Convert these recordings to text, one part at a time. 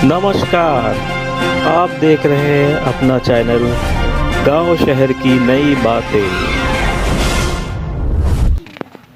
नमस्कार। आप देख रहे हैं अपना चैनल गांव शहर की नई बातें।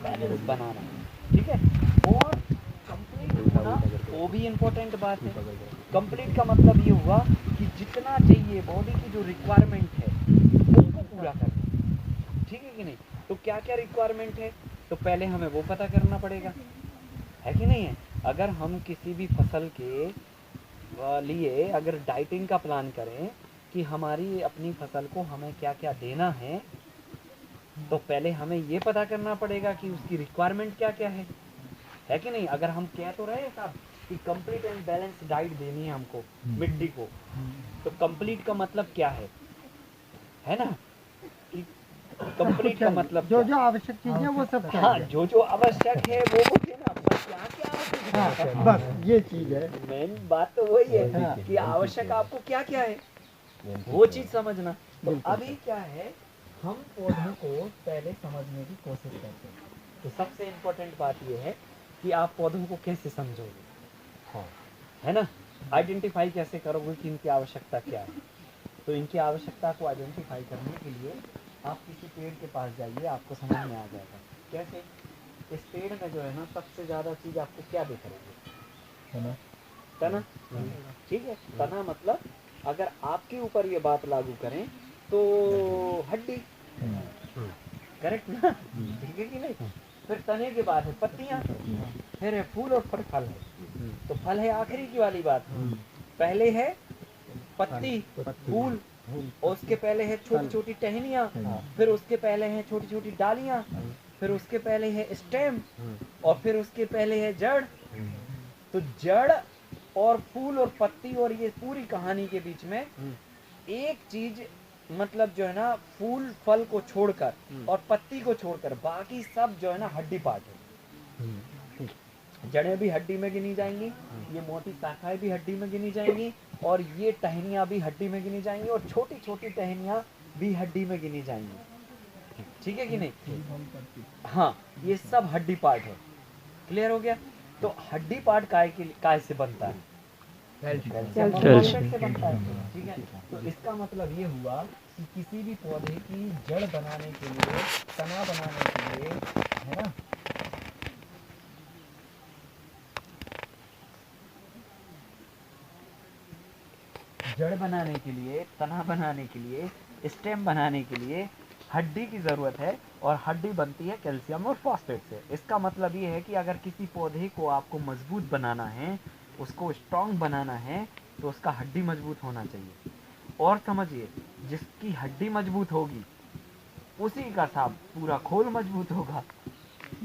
बैलेंस बनाना, ठीक है। और कंप्लीट होना वो भी इम्पोर्टेंट बात है। कंप्लीट का मतलब ये हुआ कि जितना चाहिए बॉडी की जो रिक्वायरमेंट है उसको पूरा करना, ठीक है कि नहीं। तो क्या क्या रिक्वायरमेंट है, तो पहले हमें वो पता करना पड़ेगा, है कि नहीं है। अगर हम किसी भी फसल के लिए अगर डाइटिंग का प्लान करें कि हमारी अपनी फसल को हमें क्या क्या देना है, तो पहले हमें ये पता करना पड़ेगा कि उसकी रिक्वायरमेंट क्या क्या है कि नहीं। अगर हम कह तो रहे हैं साहब कि कंप्लीट एंड बैलेंस डाइट देनी है हमको मिट्टी को, तो कंप्लीट का मतलब क्या है ना, कि कंप्लीट का मतलब जो क्या? जो आवश्यक चीजें वो सब हाँ, चाहिए। जो आवश्यक है वो देना, पर क्या क्या आवश्यक है, हाँ, बस ये चीज है। मेन बात तो वही है हाँ। कि आवश्यक आपको क्या क्या है, वो चीज समझना। तो बिल्कुल। अभी क्या है, हम पौधों को पहले समझने की कोशिश करते हैं। तो सबसे इम्पोर्टेंट बात यह है कि आप पौधों को कैसे समझोगे, हाँ, है ना। आइडेंटिफाई कैसे करोगे कि इनकी आवश्यकता क्या है। तो इनकी आवश्यकता को आइडेंटिफाई करने के लिए आप किसी पेड़ के पास जाइए, आपको समझ में आ जाएगा कैसे। इस पेड़ में जो है ना सबसे ज़्यादा चीज़ आपको क्या दिख रही है? तना। ठीक है, तना मतलब अगर आपके ऊपर ये बात लागू करें तो हड्डी, करेक्ट ना, ठीक है कि नहीं। फिर तने के बाद है पत्तियां, फिर है फूल और फिर फल है। तो फल है आखिरी की वाली बात, पहले है पत्ती, फूल, और उसके पहले है छोटी छोटी टहनियाँ, फिर उसके पहले है छोटी छोटी डालियाँ, फिर उसके पहले है स्टेम, और फिर उसके पहले है जड़। तो जड़ और फूल और पत्ती और ये पूरी कहानी के बीच में एक चीज, मतलब जो है ना फूल फल को छोड़कर और पत्ती को छोड़कर बाकी सब जो है ना हड्डी पार्ट है। जड़ें भी हड्डी में गिनी जाएंगी, ये मोटी शाखाएं भी हड्डी में गिनी जाएंगी, और ये टहनियाँ भी हड्डी में गिनी जाएंगी, और छोटी छोटी टहनियाँ भी हड्डी में गिनी जाएंगी, ठीक है कि नहीं। हाँ, ये सब हड्डी पार्ट है। क्लियर हो गया। तो हड्डी पार्ट काय से बनता है? कैल्शियम और फॉस्फेट से बनता है, ठीक है। तो इसका मतलब ये हुआ कि किसी भी पौधे की जड़ बनाने के लिए, तना बनाने के लिए, है ना, जड़ बनाने के लिए, तना बनाने के लिए, स्टेम बनाने के लिए हड्डी की ज़रूरत है, और हड्डी बनती है कैल्शियम और फॉस्फेट से। इसका मतलब ये है कि अगर किसी पौधे को आपको मजबूत बनाना है, उसको स्ट्रॉन्ग बनाना है, तो उसका हड्डी मजबूत होना चाहिए। और समझिए, जिसकी हड्डी मजबूत होगी उसी का साहब पूरा खोल मजबूत होगा,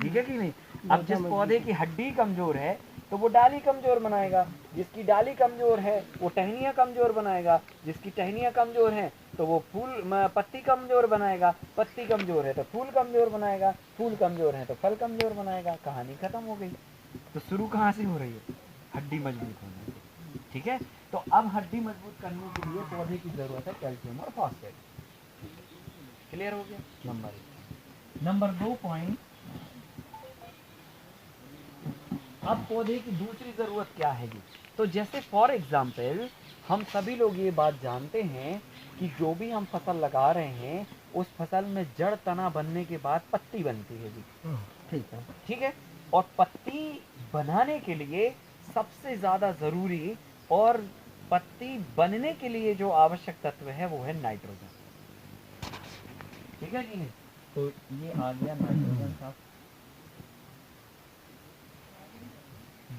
ठीक है कि नहीं। अब जिस पौधे की हड्डी कमजोर है तो वो डाली कमजोर बनाएगा, जिसकी डाली कमजोर है वो टहनियाँ कमजोर बनाएगा, जिसकी टहनियाँ कमजोर हैं तो वो पत्ती कमजोर बनाएगा, पत्ती कमजोर है तो फूल कमजोर बनाएगा, फूल कमजोर है तो फल कमजोर बनाएगा। कहानी खत्म हो गई। तो शुरू कहाँ से हो रही है? हड्डी मजबूत होने से, ठीक है। तो अब हड्डी मजबूत करने के लिए पौधे की जरूरत है कैल्शियम और फॉस्फेट। क्लियर हो गया। नंबर 2 पॉइंट, अब पौधे की दूसरी ज़रूरत क्या है जी। तो जैसे फॉर एग्जाम्पल हम सभी लोग ये बात जानते हैं कि जो भी हम फसल लगा रहे हैं उस फसल में जड़ तना बनने के बाद पत्ती बनती है जी, ठीक है। ठीक है। और पत्ती बनाने के लिए सबसे ज़्यादा ज़रूरी और पत्ती बनने के लिए जो आवश्यक तत्व है वो है नाइट्रोजन, ठीक है कि नहीं। तो ये आ गया नाइट्रोजन का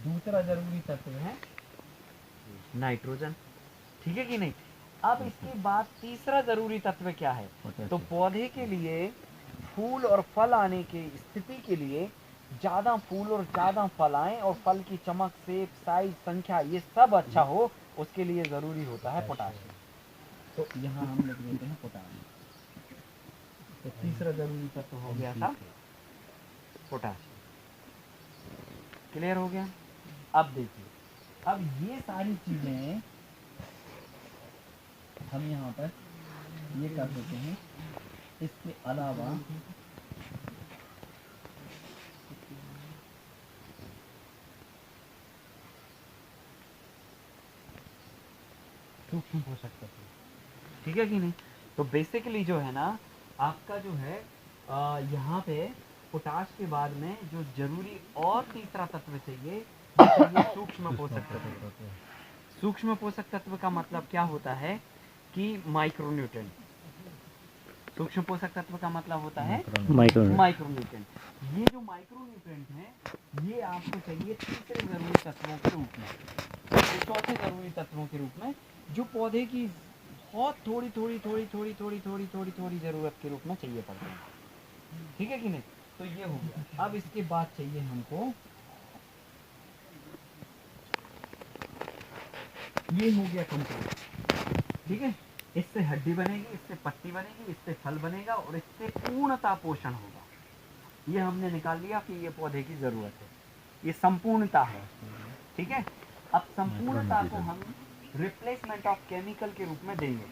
दूसरा जरूरी तत्व है नाइट्रोजन, ठीक है कि नहीं। अब इसके बाद तीसरा जरूरी तत्व क्या है? तो पौधे के लिए फूल और फल आने की स्थिति के लिए ज़्यादा फूल और ज़्यादा फल आए और फल की चमक, शेप, साइज, संख्या ये सब अच्छा हो, उसके लिए ज़रूरी होता है पोटाशियम। तो यहाँ हम लिख देते हैं पोटाशियम। तो तीसरा जरूरी तत्व हो गया था पोटाशियम। क्लियर हो गया। अब देखिए, अब ये सारी चीजें हम यहाँ पर ये कर देते हैं। इसके अलावा सूक्ष्म पोषक तत्व, ठीक है कि नहीं। तो बेसिकली जो है ना आपका जो है यहाँ पे पोटाश के बाद में जो जरूरी और तीसरा तत्व चाहिए वो चाहिए सूक्ष्म पोषक तत्व। सूक्ष्म पोषक तत्व का मतलब क्या होता है कि माइक्रोन्यूट्रेंट। सूक्ष्म पोषक तत्व का मतलब होता है माइक्रोन्यूट्रेंट। ये जो माइक्रोन्यूट्रेंट है ये आपको चाहिए तीसरे जरूरी तत्वों के रूप में, चौथे जरूरी तत्वों के रूप में, जो पौधे की बहुत थोड़ी थोड़ी थोड़ी थोड़ी थोड़ी थोड़ी थोड़ी थोड़ी जरूरत के रूप में चाहिए पड़ते हैं, ठीक है कि नहीं। तो ये हो गया। अब इसके बाद चाहिए हमको, ये हो गया कंपोस्ट, ठीक है। इससे हड्डी बनेगी, इससे पत्ती बनेगी, इससे फल बनेगा और इससे पूर्णता पोषण होगा। ये हमने निकाल लिया कि ये पौधे की जरूरत है, ये संपूर्णता है, ठीक है। अब संपूर्णता को हम रिप्लेसमेंट ऑफ केमिकल के रूप में देंगे।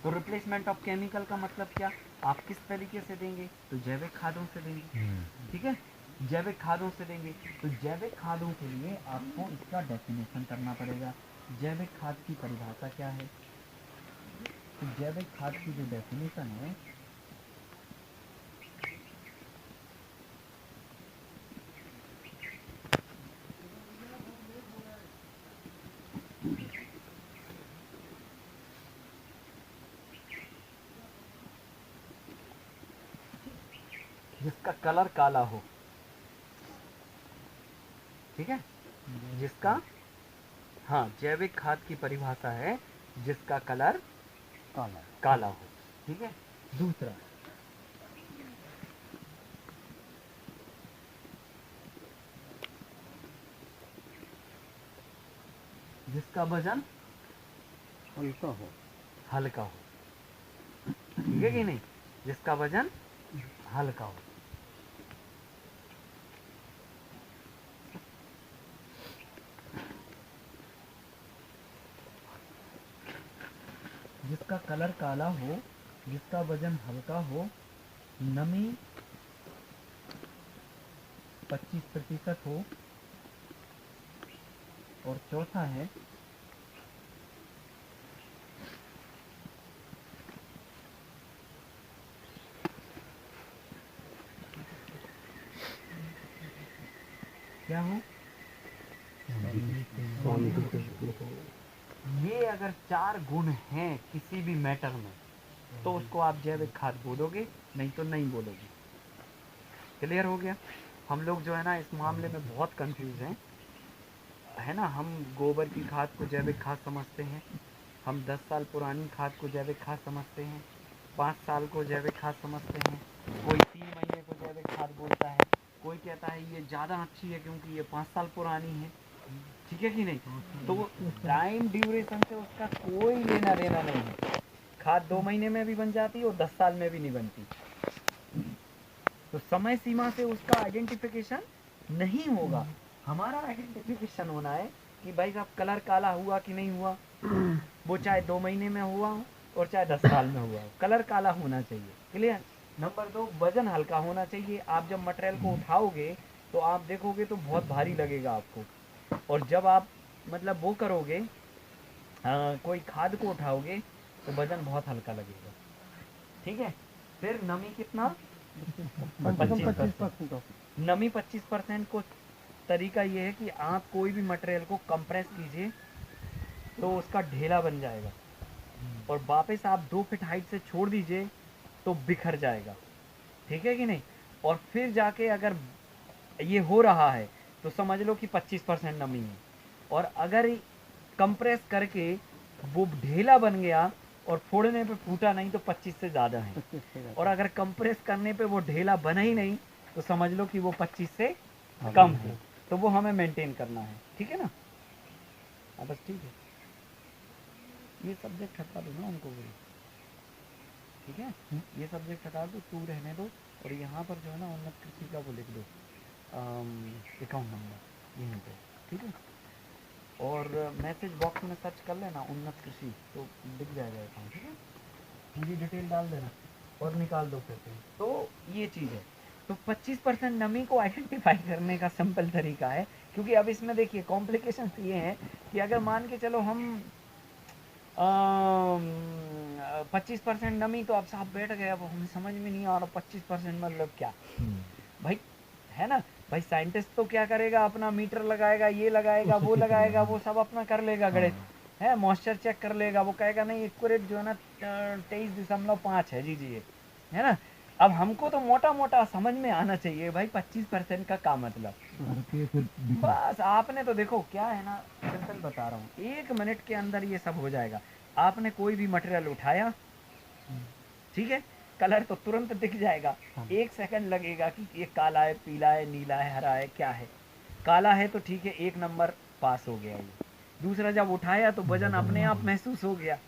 तो रिप्लेसमेंट ऑफ केमिकल का मतलब क्या, आप किस तरीके से देंगे, तो जैविक खादों से देंगे, ठीक है। जैविक खादों से देंगे तो जैविक खादों के लिए आपको इसका डेफिनेशन करना पड़ेगा। जैविक खाद की परिभाषा क्या है, तो जैविक खाद की जो डेफिनेशन है जिसका कलर काला हो, ठीक है, जिसका, हाँ, जैविक खाद की परिभाषा है जिसका कलर काला हो, ठीक है। दूसरा, जिसका वजन हल्का हो, हल्का हो, ठीक है कि नहीं, जिसका वजन हल्का हो। जिसका कलर काला हो, जिसका वजन हल्का हो, नमी 25% हो, और चौथा है क्या हो, ये अगर 4 गुण हैं किसी भी मैटर में तो उसको आप जैविक खाद बोलोगे, नहीं तो नहीं बोलोगे। क्लियर हो गया। हम लोग जो है ना इस मामले में बहुत कंफ्यूज हैं, है ना। हम गोबर की खाद को जैविक खाद समझते हैं, हम 10 साल पुरानी खाद को जैविक खाद समझते हैं, 5 साल को जैविक खाद समझते हैं, कोई 3 महीने को जैविक खाद बोलता है, कोई कहता है ये ज़्यादा अच्छी है क्योंकि ये 5 साल पुरानी है, ठीक है कि नहीं। तो टाइम ड्यूरेशन से उसका कोई लेना देना नहीं है। खाद 2 महीने में भी बन जाती है और 10 साल में भी नहीं बनती। तो समय सीमा से उसका आइडेंटिफिकेशन नहीं होगा। हमारा आइडेंटिफिकेशन होना है कि भाई साहब कलर काला हुआ कि नहीं हुआ, वो चाहे 2 महीने में हुआ हो और चाहे 10 साल में हुआ हो, कलर काला होना चाहिए। क्लियर। नंबर 2, वजन हल्का होना चाहिए। आप जब मटेरियल को उठाओगे तो आप देखोगे तो बहुत भारी लगेगा आपको, और जब आप मतलब वो करोगे, कोई खाद को उठाओगे तो वजन बहुत हल्का लगेगा, ठीक है। फिर नमी कितना, 25%। नमी 25% को तरीका ये है कि आप कोई भी मटेरियल को कंप्रेस कीजिए तो उसका ढेला बन जाएगा, और वापस आप 2 फीट हाइट से छोड़ दीजिए तो बिखर जाएगा, ठीक है कि नहीं। और फिर जाके अगर ये हो रहा है तो समझ लो कि 25% नमी है, और अगर कंप्रेस करके वो ढेला बन गया और फोड़ने पे फूटा नहीं तो 25 से ज़्यादा है, और अगर कंप्रेस करने पे वो ढेला बना ही नहीं तो समझ लो कि वो 25 से कम है। तो वो हमें मेंटेन करना है, ठीक है ना। हाँ बस ठीक है, ये सब्जेक्ट हटा दो ना उनको भी, ठीक है। ये सब्जेक्ट हटा दो, तू रहने दो, और यहाँ पर जो है ना उन्नत कृषि का वो लिख दो, अकाउंट नंबर यहीं पे, ठीक है। और मैसेज बॉक्स में सर्च कर लेना उन्नत कृषि तो दिख जाएगा अकाउंट, ठीक है। पूरी डिटेल डाल देना और निकाल दो फिर से। तो ये चीज़ है। तो 25% नमी को आइडेंटिफाई करने का सिंपल तरीका है, क्योंकि अब इसमें देखिए कॉम्प्लिकेशन ये है कि अगर मान के चलो हम 25% नमी, तो अब साहब बैठ गए, अब हमें समझ में नहीं आ रहा 25% मतलब क्या भाई, है ना भाई। साइंटिस्ट तो क्या करेगा, अपना मीटर लगाएगा, ये लगाएगा, वो लगाएगा, वो सब अपना कर लेगा गणित, है मॉइस्चर चेक कर लेगा, वो कहेगा नहीं एक्यूरेट जो है ना 23.5 है जी जी, है ना। अब हमको तो मोटा मोटा समझ में आना चाहिए भाई 25% का क्या मतलब। बस आपने तो देखो क्या है ना, सिंपल बता रहा हूँ, 1 मिनट के अंदर ये सब हो जाएगा। आपने कोई भी मटेरियल उठाया, ठीक है, कलर तो तुरंत दिख जाएगा, 1 सेकंड लगेगा कि ये काला है, पीला है, नीला है, हरा है, क्या है। काला है तो ठीक है, 1 नंबर पास हो गया ये। दूसरा जब उठाया तो वजन अपने आप महसूस हो गया,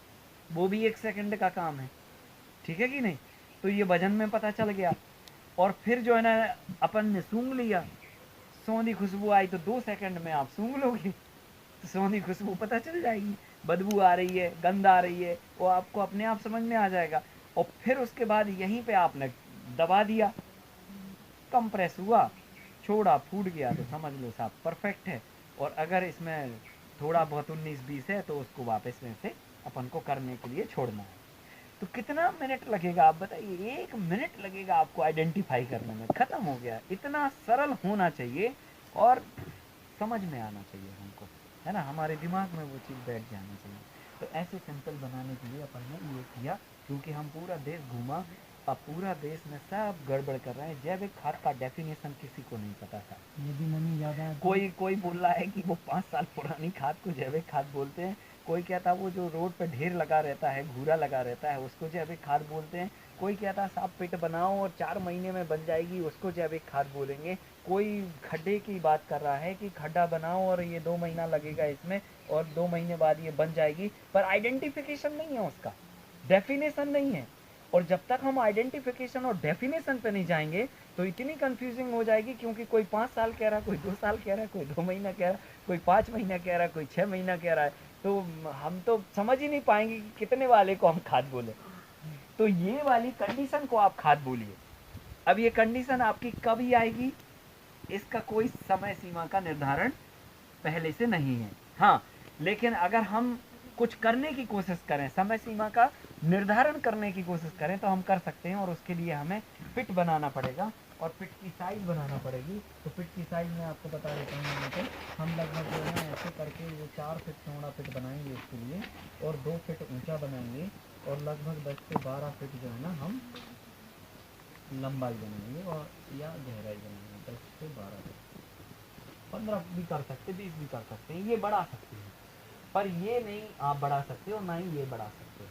वो भी 1 सेकंड का काम है, ठीक है कि नहीं। तो ये वजन में पता चल गया। और फिर जो है ना अपन ने सूंघ लिया, सौंधी खुशबू आई तो 2 सेकंड में आप सूंघ लोगे, तो सौंधी खुशबू पता चल जाएगी, बदबू आ रही है, गंध आ रही है, वो आपको अपने आप समझ में आ जाएगा। और फिर उसके बाद यहीं पे आपने दबा दिया, कंप्रेस हुआ, छोड़ा, फूट गया, तो समझ लो साहब परफेक्ट है। और अगर इसमें थोड़ा बहुत 19-20 है तो उसको वापस में से अपन को करने के लिए छोड़ना है। तो कितना मिनट लगेगा आप बताइए, 1 मिनट लगेगा आपको आइडेंटिफाई करने में, खत्म हो गया। इतना सरल होना चाहिए और समझ में आना चाहिए हमको, है ना, हमारे दिमाग में वो चीज़ बैठ जाना चाहिए। तो ऐसे सिंपल बनाने के लिए अपन ने ये किया, क्योंकि हम पूरा देश घूमा, अब पूरा देश में सब गड़बड़ कर रहे हैं। जैविक खाद का डेफिनेशन किसी को नहीं पता था। यदि नमी ज्यादा है कोई बोल रहा है कि वो 5 साल पुरानी खाद को जैविक खाद बोलते हैं, कोई कहता है वो जो रोड पे ढेर लगा रहता है, घूरा लगा रहता है, उसको जैविक खाद बोलते हैं। कोई कहता है साफ पिट बनाओ और 4 महीने में बन जाएगी, उसको जैविक खाद बोलेंगे। कोई खड्डे की बात कर रहा है कि खड्डा बनाओ और ये 2 महीना लगेगा इसमें और 2 महीने बाद ये बन जाएगी, पर आइडेंटिफिकेशन नहीं है उसका, डेफिनेशन नहीं है। और जब तक हम आइडेंटिफिकेशन और डेफिनेशन पे नहीं जाएंगे तो इतनी कंफ्यूजिंग हो जाएगी, क्योंकि कोई 5 साल कह रहा है, कोई 2 साल कह रहा है, कोई 2 महीना कह रहा है, कोई 5 महीना कह रहा है, कोई 6 महीना कह रहा है। तो हम तो समझ ही नहीं पाएंगे कि कितने वाले को हम खाद बोले। तो ये वाली कंडीशन को आप खाद बोलिए। अब ये कंडीशन आपकी कब ही आएगी, इसका कोई समय सीमा का निर्धारण पहले से नहीं है। हाँ, लेकिन अगर हम कुछ करने की कोशिश करें, समय सीमा का निर्धारण करने की कोशिश करें, तो हम कर सकते हैं। और उसके लिए हमें पिट बनाना पड़ेगा और पिट की साइज बनाना पड़ेगी। तो पिट की साइज मैं आपको बता देता हूँ। यहाँ पे हम लगभग जो है ऐसे करके वो 4 फीट चौड़ा पिट बनाएंगे इसके लिए, और 2 फीट ऊंचा बनाएंगे, और लगभग 10 से 12 फीट जो है ना हम लंबाई बनाएंगे और या गहराई बनाएंगे। 10 से 12 फीट, 15 भी कर सकते, 20 भी कर सकते हैं, ये बढ़ा सकते हैं, पर ये नहीं आप बढ़ा सकते हो, ना ही ये बढ़ा सकते हो।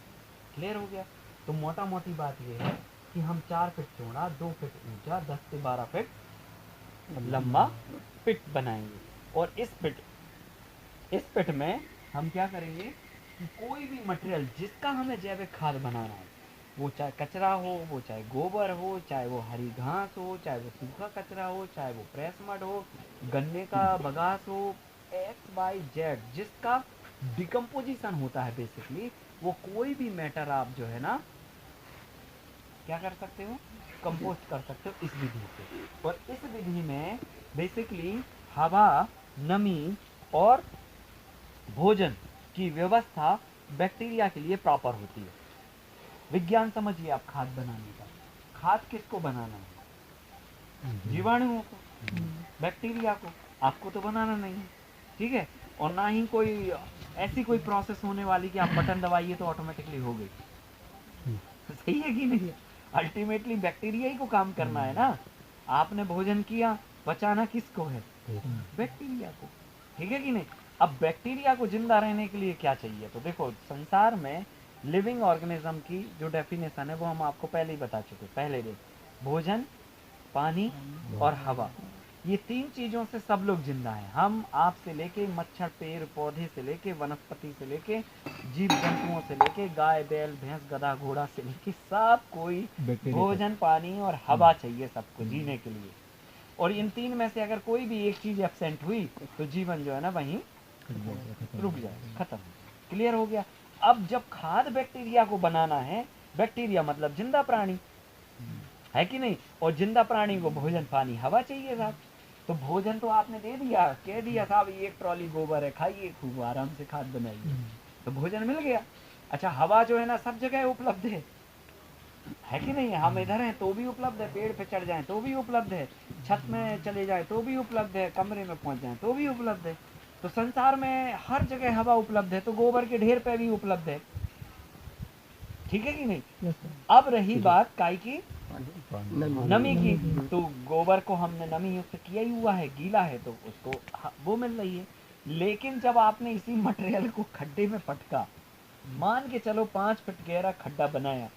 क्लियर हो गया। तो मोटा मोटी बात ये है कि हम 4 फीट चौड़ा, 2 फीट ऊंचा, 10 से 12 फीट लंबा पिट बनाएंगे। और इस पिट में हम क्या करेंगे कि कोई भी मटेरियल जिसका हमें जैविक खाद बनाना है, वो चाहे कचरा हो, वो चाहे गोबर हो, चाहे वो हरी घास हो, चाहे वो सूखा कचरा हो, चाहे वो प्रेस मड हो, गन्ने का बगास हो, XYZ जिसका डिकम्पोजिशन होता है बेसिकली, वो कोई भी मैटर आप जो है ना क्या कर सकते हो, कंपोस्ट कर सकते हो इस विधि से। और इस विधि में बेसिकली हवा, नमी और भोजन की व्यवस्था बैक्टीरिया के लिए प्रॉपर होती है। विज्ञान समझिए आप खाद बनाने का। खाद किसको बनाना है, जीवाणुओं को, बैक्टीरिया को, आपको तो बनाना नहीं है, ठीक है। और ना ही कोई ऐसी कोई प्रोसेस होने वाली कि आप बटन दबाइए तो ऑटोमेटिकली हो गई। सही है कि नहीं, अल्टीमेटली बैक्टीरिया ही को काम करना है ना। आपने भोजन किया, बचाना किसको है, बैक्टीरिया को, ठीक है कि नहीं। अब बैक्टीरिया को जिंदा रहने के लिए क्या चाहिए, तो देखो संसार में लिविंग ऑर्गेनिज्म की जो डेफिनेशन है वो हम आपको पहले ही बता चुके। पहले देख, भोजन, पानी और हवा, ये 3 चीजों से सब लोग जिंदा हैं। हम, आप से लेके मच्छर, पेड़ पौधे से लेके वनस्पति से लेके जीव जंतुओं से लेके गाय बैल भैंस गधा घोड़ा से लेके सब कोई भोजन, पानी और हवा चाहिए सबको जीने के लिए। और इन 3 में से अगर कोई भी एक चीज एब्सेंट हुई तो जीवन जो है ना वहीं रुक जाए, खत्म। क्लियर हो गया। अब जब खाद बैक्टीरिया को बनाना है, बैक्टीरिया मतलब जिंदा प्राणी है कि नहीं, और जिंदा प्राणी को भोजन, पानी, हवा चाहिए साहब। तो भोजन तो आपने दे दिया, कह दिया साहब ये 1 ट्रॉली गोबर है, खाइए खूब आराम से खाद बनाइए, तो भोजन मिल गया। अच्छा हवा जो है ना सब जगह उपलब्ध है कि नहीं? हम इधर हैं तो भी उपलब्ध है, पेड़ पे चढ़ जाएं तो भी उपलब्ध है, छत में चले जाए तो भी उपलब्ध है, कमरे में पहुंच जाए तो भी उपलब्ध है। तो संसार में हर जगह हवा उपलब्ध है, तो गोबर के ढेर पे भी उपलब्ध है। ठीक है कि नहीं? अब रही बात काय की, नमी की। तो गोबर को हमने नमी युक्त किया ही हुआ है, गीला है तो उसको वो मिल रही है। लेकिन जब आपने इसी मटेरियल को खड्डे में पटका, मान के चलो 5 फीट गहरा खड्डा बनाया,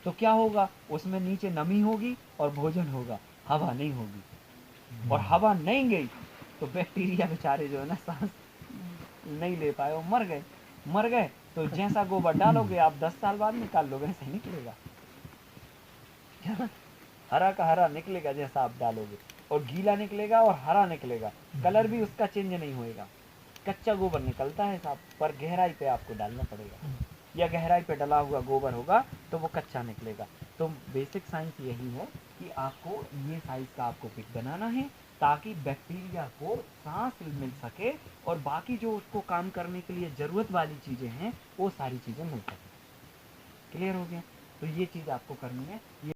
तो क्या होगा? उसमें नीचे नमी होगी और भोजन होगा, हवा नहीं होगी। और हवा नहीं गई तो बैक्टीरिया बेचारे जो है ना सांस नहीं ले पाए और मर गए। तो जैसा गोबर डालोगे आप 10 साल बाद निकाल लोगे, ऐसे ही निकलेगा। हरा का हरा निकलेगा जैसा आप डालोगे, और गीला निकलेगा और हरा निकलेगा, कलर भी उसका चेंज नहीं होएगा। कच्चा गोबर निकलता है साहब, पर गहराई पे आपको डालना पड़ेगा, या गहराई पे डला हुआ गोबर होगा तो वो कच्चा निकलेगा। तो बेसिक साइंस यही है कि आपको ये साइज का आपको पिक बनाना है, ताकि बैक्टीरिया को सांस मिल सके और बाकी जो उसको काम करने के लिए ज़रूरत वाली चीज़ें हैं वो सारी चीज़ें मिल सकें। क्लियर हो गया? तो ये चीज़ आपको करनी है। ये